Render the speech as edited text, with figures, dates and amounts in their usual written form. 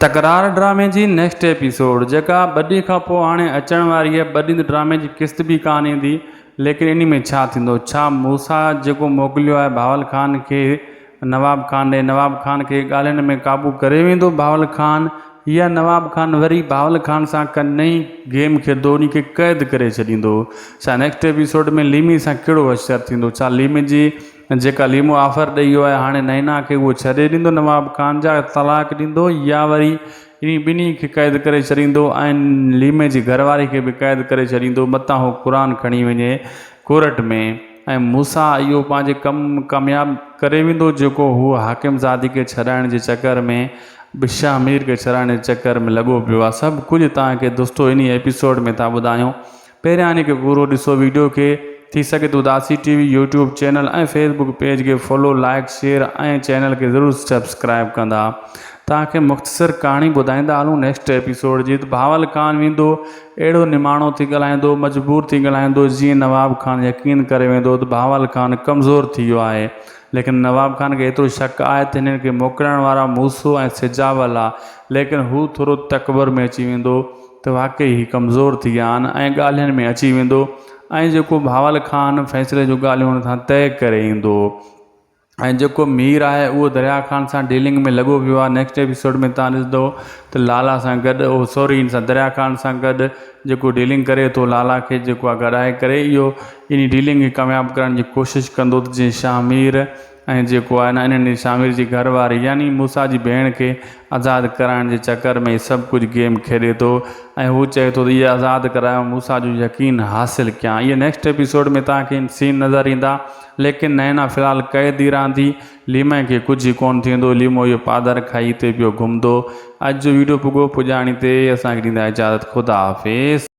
तकरार ड्रामे जी next episode जेका ॿ ॾींहं खां पोइ हाणे अचण वारी आहे। ॿ ॾींहं ड्रामे जी किस्त बि कान ईंदी, लेकिन इन में छा थींदो? छा मूसा जेको मोकिलियो आहे बावल ख़ान खे नवाब ख़ान ॾे, नवाब ख़ान खे ॻाल्हियुनि में क़ाबू करे वेंदो बावल ख़ान, या नवाब ख़ान वरी बावल ख़ान सां का नई गेम खेॾंदो, उन खे क़ैद करे छॾींदो? छा नेक्स्ट एपिसोड में लीमी सां कहिड़ो असरु थींदो? छा लीमी जी जेका लीमो ऑफर ॾेई वियो आहे हाणे नैना खे उहो छॾे ॾींदो नवाब ख़ान जा तलाक ॾींदो, या वरी इन ॿिन्ही खे क़ैद करे छॾींदो ऐं लीमे जी घरवारी खे बि क़ैद करे छॾींदो, मथां उहो क़ुर खणी वञे कोर्ट में, ऐं मूसा इहो पंहिंजे कमु कामयाबु करे वेंदो जेको हू हाकिम ज़ादी खे छॾाइण जे चकर में, शाह मीर खे छॾाइण जे चकर में लॻो पियो आहे। सभु कुझु तव्हांखे दोस्तो इन एपिसोड में था ॿुधायूं। पहिरियां इन खे पूरो ॾिसो वीडियो खे, थी सघे तो उदासी टीवी यूट्यूब चैनल ऐं फेसबुक पेज खे फॉलो, लाइक, शेयर ऐं चैनल खे ज़रूरु सब्सक्राइब कंदा। तव्हांखे मुख़्तसर कहाणी ॿुधाईंदा हलूं नेक्स्ट एपिसोड जी। त बावल ख़ान वेंदो अहिड़ो निमाणो थी ॻाल्हाईंदो, मजबूर थी ॻाल्हाईंदो, जीअं नवाब ख़ान यकीन करे वेंदो त बावल ख़ान कमज़ोर थी वियो आहे। लेकिन नवाब ख़ान खे एतिरो शक आहे त हिननि खे मोकिलण वारा मूसो ऐं सिजावल आहे, लेकिन हू थोरो तकबर में अची वेंदो त वाक़ई ही कमज़ोर थी विया आहिनि ऐं ॻाल्हियुनि में अची वेंदो, ऐं जेको बावल ख़ान फ़ैसिले जूं ॻाल्हियूं हुन सां तय करे ईंदो। ऐं जेको मीर आहे उहो दरिया ख़ान सां डीलिंग में लॻो पियो आहे। नेक्स्ट एपिसोड में तव्हां ॾिसंदो त लाला सां गॾु सॉरी इन सां दरिया ख़ान सां गॾु जेको डीलिंग करे थो, लाला खे जेको आहे गॾाए करे इहो इन डीलिंग खे कामयाबु करण जी कोशिशि कंदो त जीअं शाह मीर ऐं जेको आहे न इन्हनि शाह मीर जी घरवारी यानी मूसा जी भेण खे आज़ादु कराइण जे चकर में सभु कुझु गेम खेॾे थो, ऐं हू चए थो त इहे आज़ादु करायो, मूसा जो यकीन हासिलु कयां। इहे नेक्स्ट एपिसोड में तव्हांखे सीन नज़र ईंदा, लेकिन नैना फ़िलहालु क़ैद ई रहंदी, लीमे खे कुझु कोन थींदो, लीमो इहो पादर खाई ते पियो घुमंदो। अॼु जो वीडियो पुॼाणी ते असांखे ॾींदा इजाज़त, ख़ुदा हाफ़िज़।